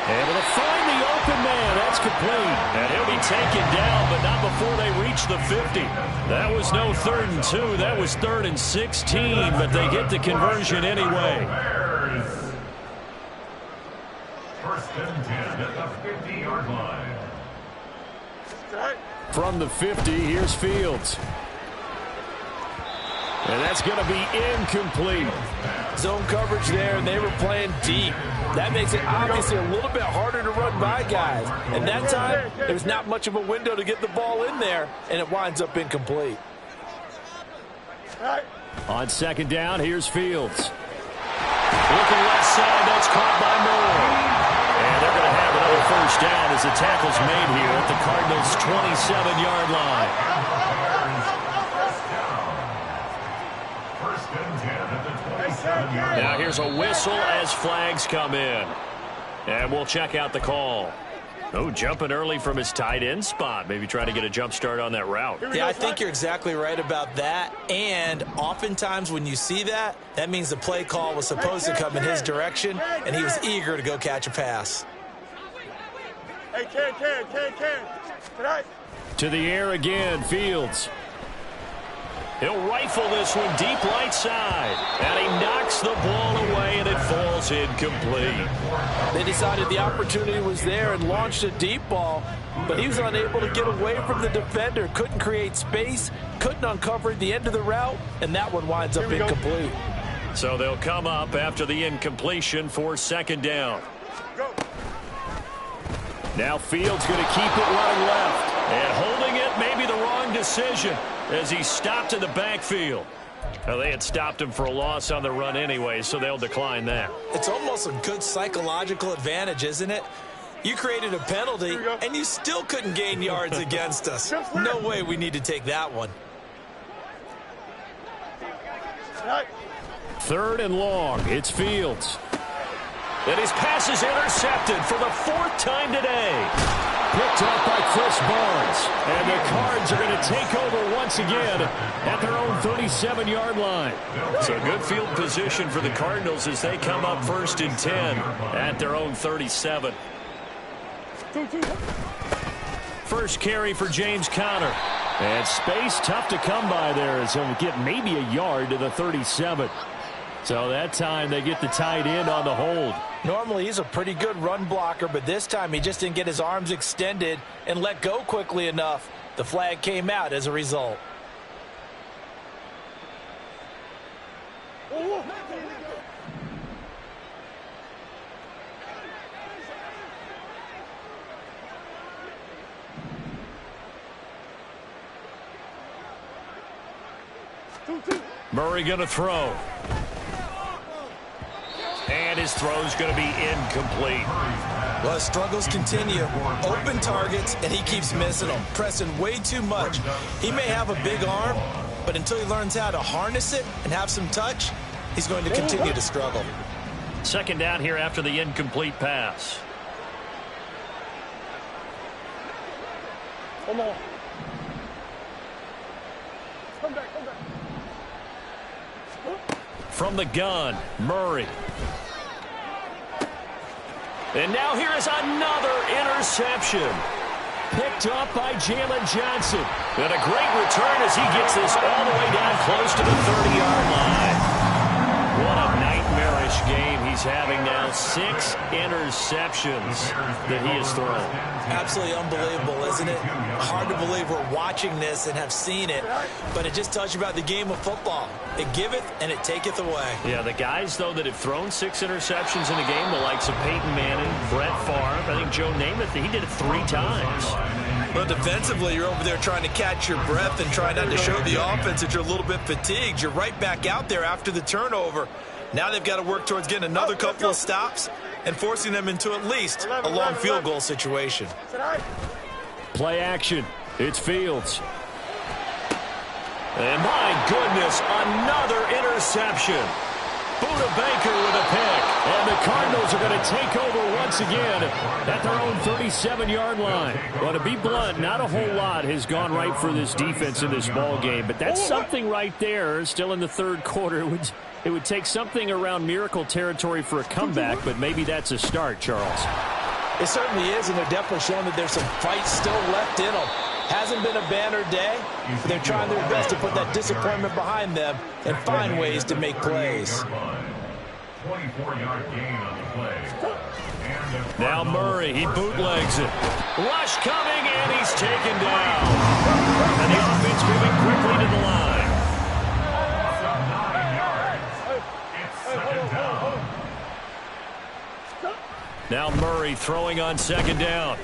Able to find the open man. That's complete. And he'll be taken down, but not before they reach the 50. That was no 3rd and 2. That was 3rd and 16, but they get the conversion anyway. 1st and 10 at the 50-yard line. From the 50, here's Fields. And that's going to be incomplete. Zone coverage there, and they were playing deep. That makes it obviously a little bit harder to run by guys. And that time, there's not much of a window to get the ball in there, and it winds up incomplete. On second down, here's Fields. Looking left side, that's caught by Murray. And they're going to have another first down as the tackle's made here at the Cardinals' 27-yard line. First and 10 at the 27-yard line. Now here's a whistle as flags come in. And we'll check out the call. Oh, jumping early from his tight end spot. Maybe trying to get a jump start on that route. Yeah, I think you're exactly right about that. And oftentimes when you see that, that means the play call was supposed to come in his direction, and he was eager to go catch a pass. Hey, Ken. Tonight. To the air again, Fields. He'll rifle this one deep right side. And he knocks the ball away, and it falls incomplete. They decided the opportunity was there and launched a deep ball, but he was unable to get away from the defender. Couldn't create space, couldn't uncover the end of the route, and that one winds up incomplete. So they'll come up after the incompletion for second down. Go. Now Fields going to keep it running left. And holding it may be the wrong decision as he stopped in the backfield. Well, they had stopped him for a loss on the run anyway, so they'll decline that. It's almost a good psychological advantage, isn't it? You created a penalty, and you still couldn't gain yards against us. No way we need to take that one. Tonight. Third and long. It's Fields. And his pass is intercepted for the fourth time today. Picked up by Chris Barnes. And the Cards are going to take over once again at their own 37-yard line. So good field position for the Cardinals as they come up first and 10 at their own 37. First carry for James Conner. And space tough to come by there as he'll get maybe a yard to the 37. So that time they get the tight end on the hold. Normally he's a pretty good run blocker, but this time he just didn't get his arms extended and let go quickly enough. The flag came out as a result. Murray going to throw. And his throw's going to be incomplete. Well, his struggles continue. Open targets, and he keeps missing them, pressing way too much. He may have a big arm, but until he learns how to harness it and have some touch, he's going to continue to struggle. Second down here after the incomplete pass. Come on. Come back. From the gun, Murray. And now here is another interception. Picked up by Jalen Johnson. And a great return as he gets this all the way down close to the 30-yard line. What a nightmarish game he's having now. 6 interceptions that he has thrown. Absolutely unbelievable, isn't it? Hard to believe we're watching this and have seen it, but it just tells you about the game of football. It giveth and it taketh away. Yeah, the guys, though, that have thrown 6 interceptions in a game, the likes of Peyton Manning, Brett Favre, I think Joe Namath, he did it 3 times. Well, defensively, you're over there trying to catch your breath and trying not to show the offense that you're a little bit fatigued. You're right back out there after the turnover. Now they've got to work towards getting another couple of stops and forcing them into at least a long field goal situation. Play action. It's Fields. And my goodness, another interception. Buda Baker with a pick. And the Cardinals are going to take over once again at their own 37-yard line. Well, to be blunt, not a whole lot has gone right for this defense in this ball game, but that's something right there. Still in the third quarter. It would take something around miracle territory for a comeback, but maybe that's a start, Charles. It certainly is, and they're definitely showing that there's some fight still left in them. Hasn't been a banner day, but they're trying their best to put that disappointment behind them and find ways to make plays. 24-yard gain on the play. Now Murray, he bootlegs it. Rush coming, and he's taken down. And the offense moving quickly to the line. 9 yards. It's second down. Now Murray throwing on second down.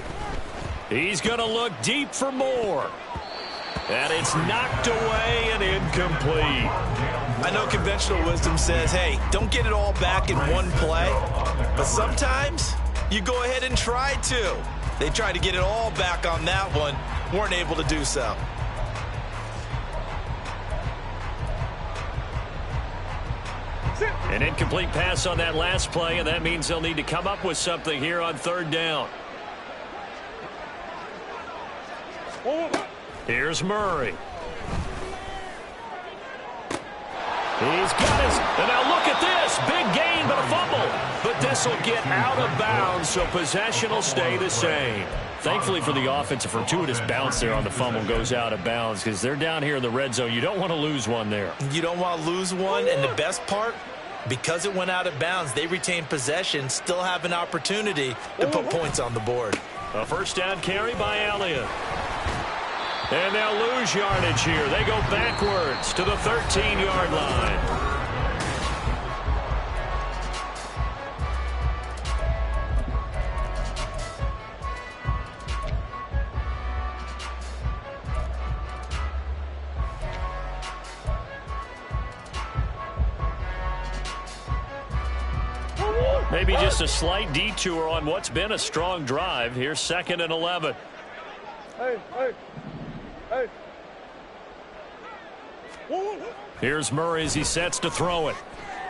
He's going to look deep for more. And it's knocked away and incomplete. I know conventional wisdom says, hey, don't get it all back in one play. But sometimes you go ahead and try to. They tried to get it all back on that one. Weren't able to do so. An incomplete pass on that last play, and that means they'll need to come up with something here on third down. Here's Murray. He's got his, and now look at this. Big gain, but a fumble. But this will get out of bounds, so possession will stay the same. Thankfully for the offense, a fortuitous bounce there on the fumble goes out of bounds because they're down here in the red zone. You don't want to lose one there. You don't want to lose one, and the best part, because it went out of bounds, they retain possession, still have an opportunity to put points on the board. A first down carry by Elliott. And they'll lose yardage here. They go backwards to the 13-yard line. Maybe just a slight detour on what's been a strong drive. Here's 2nd and 11. Hey. Here's Murray as he sets to throw it.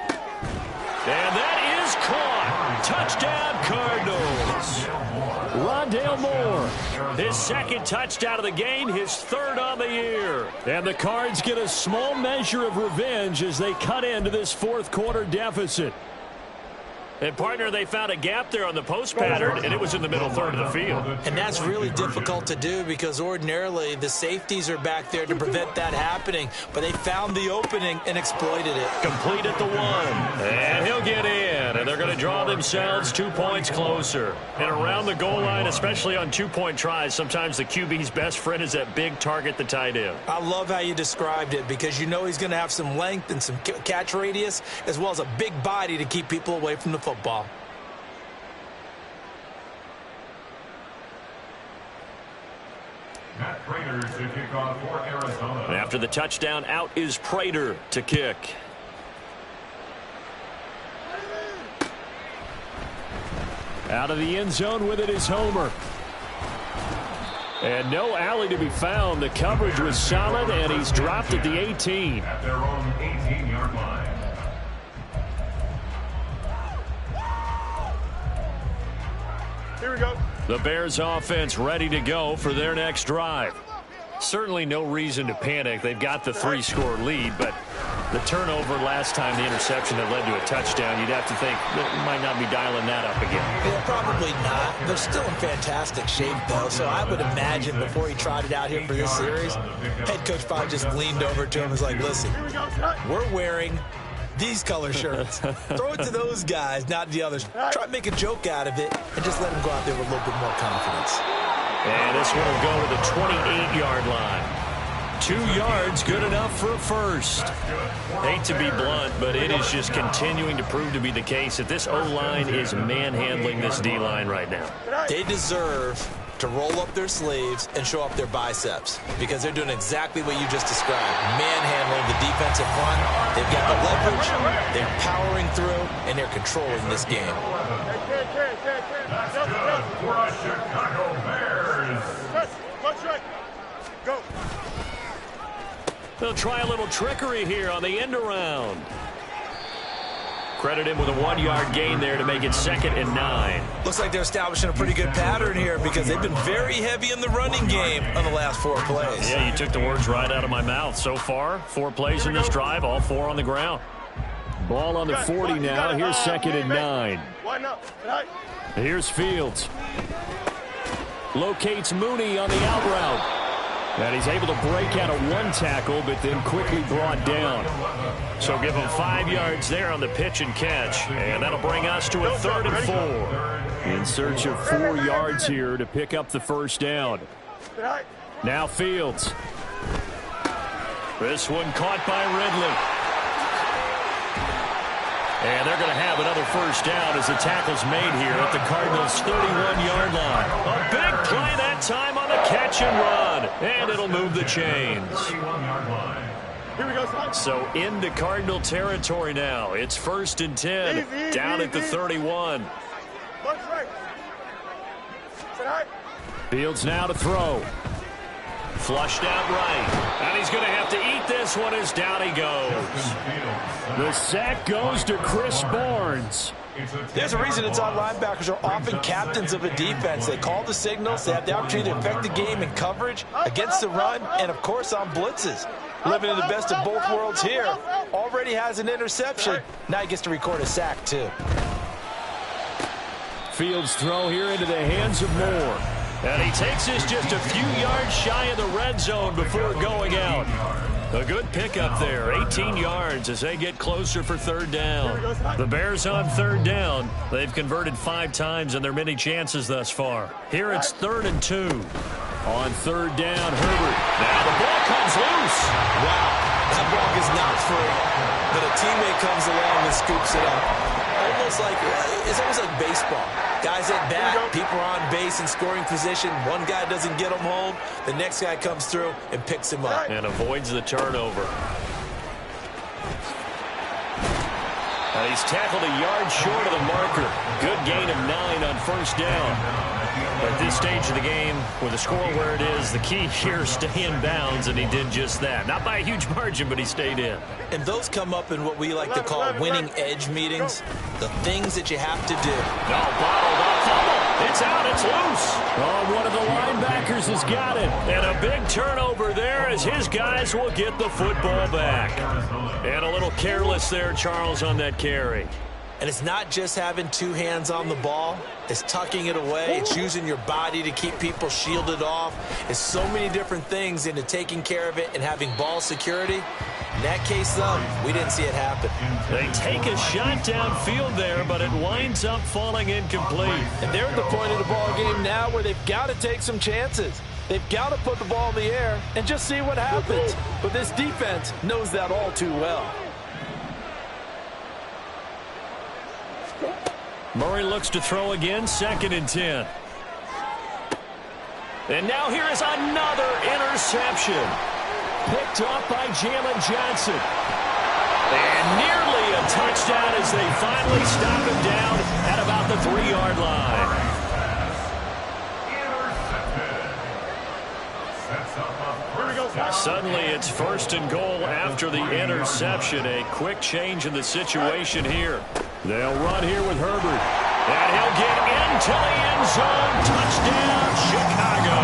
And that is caught. Touchdown, Cardinals. Rondale Moore, his 2nd touchdown of the game, his 3rd on the year. And the Cards get a small measure of revenge as they cut into this 4th quarter deficit. And, partner, they found a gap there on the post pattern, and it was in the middle third of the field. And that's really difficult to do because ordinarily the safeties are back there to prevent that happening. But they found the opening and exploited it. Complete at the 1. And he'll get in. And they're going to draw themselves 2 points closer. And around the goal line, especially on 2-point tries, sometimes the QB's best friend is that big target, the tight end. I love how you described it because you know he's going to have some length and some catch radius as well as a big body to keep people away from the football. Matt Prater to kick off for Arizona. And after the touchdown, out is Prater to kick. Out of the end zone with it is Homer. And no alley to be found. The coverage was solid, and he's dropped at the 18. At their own 18-yard line. Here we go. The Bears offense ready to go for their next drive. Certainly no reason to panic. They've got the 3-score lead, but the turnover last time, the interception that led to a touchdown, you'd have to think they might not be dialing that up again. Yeah, probably not. They're still in fantastic shape, though, so I would imagine before he trotted out here for this series, head coach probably just leaned over to him and was like, listen, we're wearing these color shirts. Throw it to those guys, not the others. Try to make a joke out of it and just let them go out there with a little bit more confidence. And this one will go to the 28-yard line. 2 yards, good enough for a first. Hate to be blunt, but it is just continuing to prove to be the case that this O-line is manhandling this D-line right now. They deserve to roll up their sleeves and show up their biceps because they're doing exactly what you just described. Manhandling the defensive front. They've got the leverage, they're powering through, and they're controlling this game. That's good for a Chicago Bears. Watch right. Go. They'll try a little trickery here on the end around. Credit him with a 1-yard gain there to make it 2nd and 9. Looks like they're establishing a pretty good pattern here because they've been very heavy in the running game on the last 4 plays. Yeah, you took the words right out of my mouth. So far, 4 plays in this drive, all 4 on the ground. Ball on the 40 now. Here's 2nd and 9. Why not? Here's Fields. Locates Mooney on the out route. And he's able to break out of 1 tackle, but then quickly brought down. So give him 5 yards there on the pitch and catch. And that'll bring us to a 3rd and 4. In search of 4 yards here to pick up the first down. Now Fields. This one caught by Ridley. And they're going to have another first down as the tackle's made here at the Cardinals' 31-yard line. A big play that time on the catch and run. And it'll move the chains. Here we go, son. So into Cardinal territory now. It's 1st and 10. Down at the 31. Watch right. Fields now to throw. Flushed out right. And he's going to have to eat this one as down he goes. The sack goes to Chris Barnes. There's a reason inside linebackers are often captains of a defense. They call the signals. They have the opportunity to affect the game in coverage, against the run, and, of course, on blitzes. Living in the best of both worlds here. Already has an interception. Now he gets to record a sack, too. Fields throw here into the hands of Moore. And he takes this just a few yards shy of the red zone before going out. A good pickup there, 18 yards as they get closer for third down. The Bears on third down. They've converted 5 times in their many chances thus far. Here it's 3rd and 2. On third down, Herbert. Now the ball comes loose. Wow, that ball is not free. But a teammate comes along and scoops it up. It's almost like baseball. Guys at bat, people are on base in scoring position. One guy doesn't get him home. The next guy comes through and picks him up. And avoids the turnover. And he's tackled a yard short of the marker. Good gain of 9 on first down. At this stage of the game, with the score where it is, the key here is stay in bounds, and he did just that. Not by a huge margin, but he stayed in. And those come up in what we like to call winning edge meetings, the things that you have to do. No, bottled up fumble. It's out, it's loose. Oh, one of the linebackers has got it. And a big turnover there as his guys will get the football back. And a little careless there, Charles, on that carry. And it's not just having 2 hands on the ball. It's tucking it away. It's using your body to keep people shielded off. It's so many different things into taking care of it and having ball security. In that case, though, we didn't see it happen. They take a shot downfield there, but it winds up falling incomplete. And they're at the point of the ball game now where they've got to take some chances. They've got to put the ball in the air and just see what happens. But this defense knows that all too well. Murray looks to throw again, 2nd and 10. And now here is another interception. Picked off by Jalen Johnson. And nearly a touchdown as they finally stop him down at about the 3-yard line. Suddenly it's 1st and goal after the interception. A quick change in the situation here. They'll run here with Herbert. And he'll get into the end zone. Touchdown, Chicago.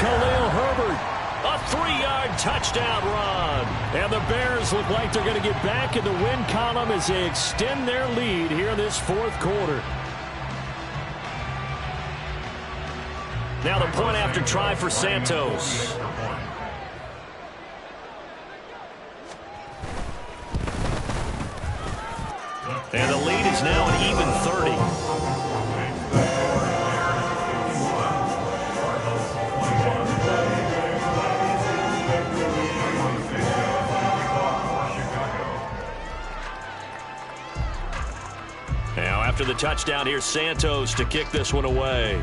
Khalil Herbert. A 3-yard touchdown run. And the Bears look like they're going to get back in the win column as they extend their lead here in this 4th quarter. Now the point after try for Santos. And the lead is now an even 30. Now after the touchdown, here's Santos to kick this one away.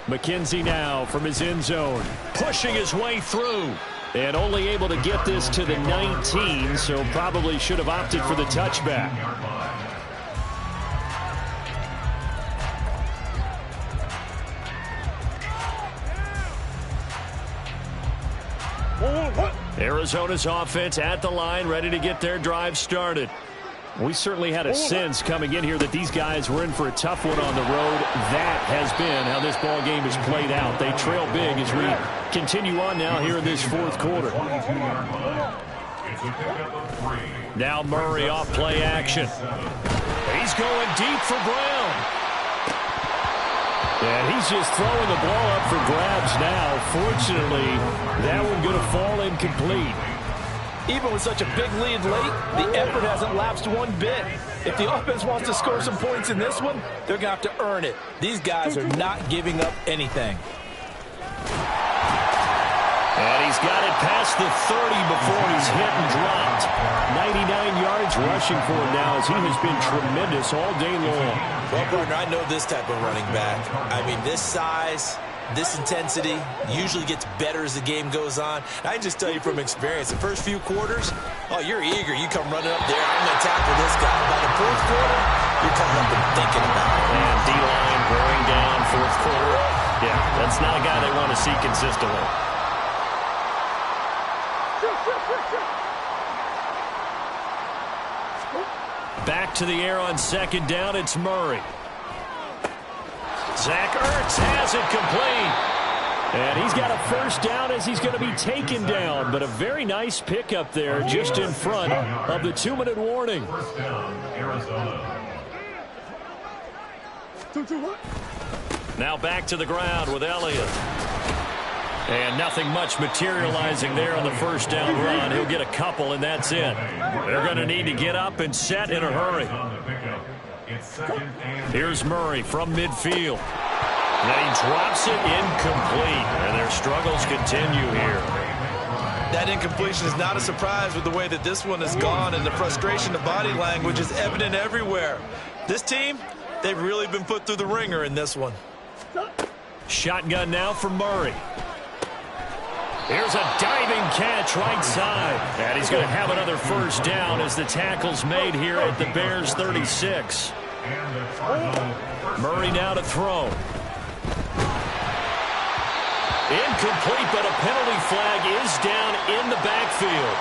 McKenzie now from his end zone. Pushing his way through. And only able to get this to the 19, so probably should have opted for the touchback. Arizona's offense at the line, ready to get their drive started. We certainly had a sense coming in here that these guys were in for a tough one on the road. That has been how this ball game has played out. They trail big as we continue on now here in this 4th quarter. Now Murray off play action. He's going deep for Brown. And he's just throwing the ball up for grabs now. Fortunately, that one going to fall incomplete. Even with such a big lead late, the effort hasn't lapsed one bit. If the offense wants to score some points in this one, they're going to have to earn it. These guys are not giving up anything. And he's got it past the 30 before he's hit and dropped. 99 yards rushing for him now as he has been tremendous all day long. Well, partner, I know this type of running back. I mean, this size, this intensity usually gets better as the game goes on. I can just tell you from experience, the first few quarters, oh, you're eager. You come running up there. I'm going to tackle this guy. By the 4th quarter, you're coming up and thinking about it. And D-line wearing down fourth quarter. Yeah, that's not a guy they want to see consistently. Back to the air on second down. It's Murray. Zach Ertz has it complete. And he's got a first down as he's going to be taken down. But a very nice pickup there just in front of the 2-minute warning. First down, Arizona. Now back to the ground with Elliott. And nothing much materializing there on the first down run. He'll get a couple, and that's it. They're going to need to get up and set in a hurry. Here's Murray from midfield. And then he drops it incomplete. And their struggles continue here. That incompletion is not a surprise with the way that this one has gone, and the frustration of body language is evident everywhere. This team, they've really been put through the ringer in this one. Shotgun now for Murray. Here's a diving catch right side. And he's going to have another first down as the tackle's made here at the Bears 36. Murray now to throw. Incomplete, but a penalty flag is down in the backfield.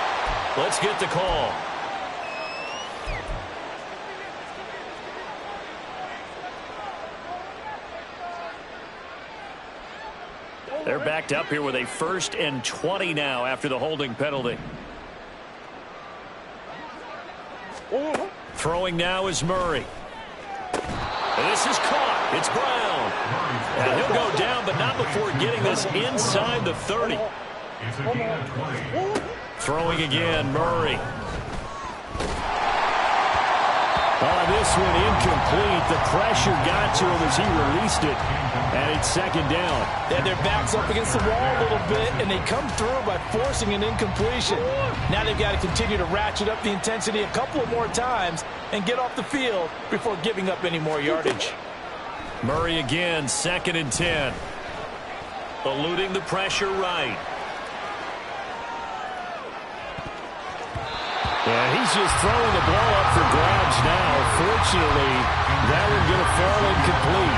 Let's get the call. They're backed up here with a 1st and 20 now after the holding penalty. Throwing now is Murray. And this is caught. It's Brown. And he'll go down, but not before getting this inside the 30. Throwing again, Murray. This one incomplete. The pressure got to him as he released it. And it's second down. They had their backs up against the wall a little bit, and they come through by forcing an incompletion. Now they've got to continue to ratchet up the intensity a couple of more times and get off the field before giving up any more yardage. Murray again, 2nd and 10. Eluding the pressure right. And he's just throwing the ball up for grabs now. Fortunately, that one going to fall incomplete.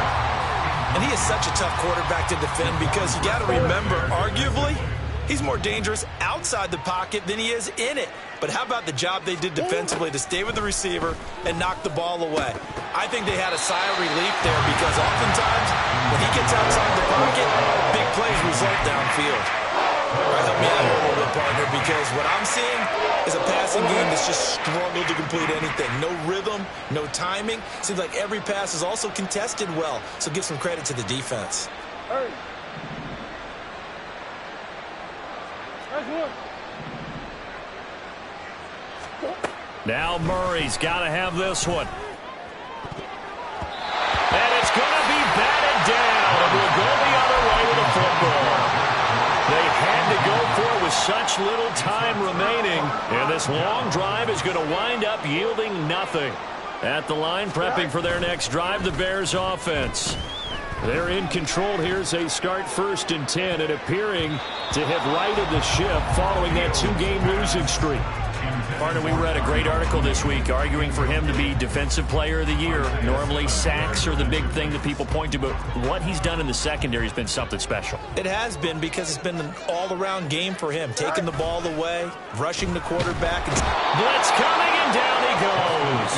And he is such a tough quarterback to defend because you got to remember, arguably, he's more dangerous outside the pocket than he is in it. But how about the job they did defensively to stay with the receiver and knock the ball away? I think they had a sigh of relief there because oftentimes when he gets outside the pocket, big plays result downfield. All right, help me out here a little bit, partner, because what I'm seeing is a passing game that's just struggled to complete anything. No rhythm, no timing. Seems like every pass is also contested well, so give some credit to the defense. Hey. Now Murray's got to have this one. And it's going to be batted down. And we'll go the other way with a football. They had to go for it with such little time remaining. And this long drive is going to wind up yielding nothing. At the line, prepping for their next drive, the Bears offense. They're in control here as they start 1st and 10 and appearing to have righted the ship following that 2-game losing streak. Partner, we read a great article this week arguing for him to be Defensive Player of the Year. Normally, sacks are the big thing that people point to, but what he's done in the secondary has been something special. It has been because it's been an all-around game for him, taking the ball away, rushing the quarterback. Blitz coming, and down he goes.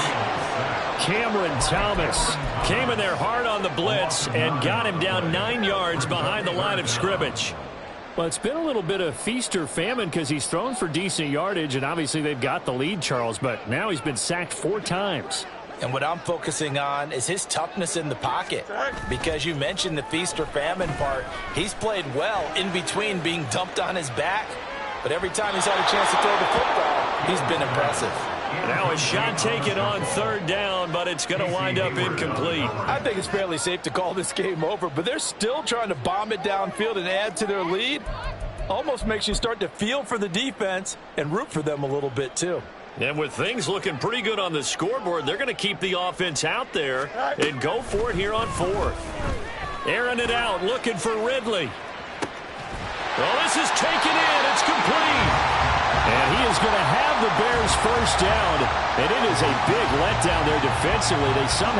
Cameron Thomas came in there hard on the blitz and got him down 9 yards behind the line of scrimmage. Well, it's been a little bit of feast or famine because he's thrown for decent yardage, and obviously they've got the lead, Charles, but now he's been sacked 4 times. And what I'm focusing on is his toughness in the pocket. Because you mentioned the feast or famine part. He's played well in between being dumped on his back. But every time he's had a chance to throw the football, he's been impressive. Now a shot taken on 3rd down, but it's going to wind up incomplete. I think it's fairly safe to call this game over, but they're still trying to bomb it downfield and add to their lead. Almost makes you start to feel for the defense and root for them a little bit too. And with things looking pretty good on the scoreboard, they're going to keep the offense out there and go for it here on 4th. Airing it out, looking for Ridley. Well, this is taken in. It's complete. And he is going to have the Bears first down. And it is a big letdown there defensively. They somehow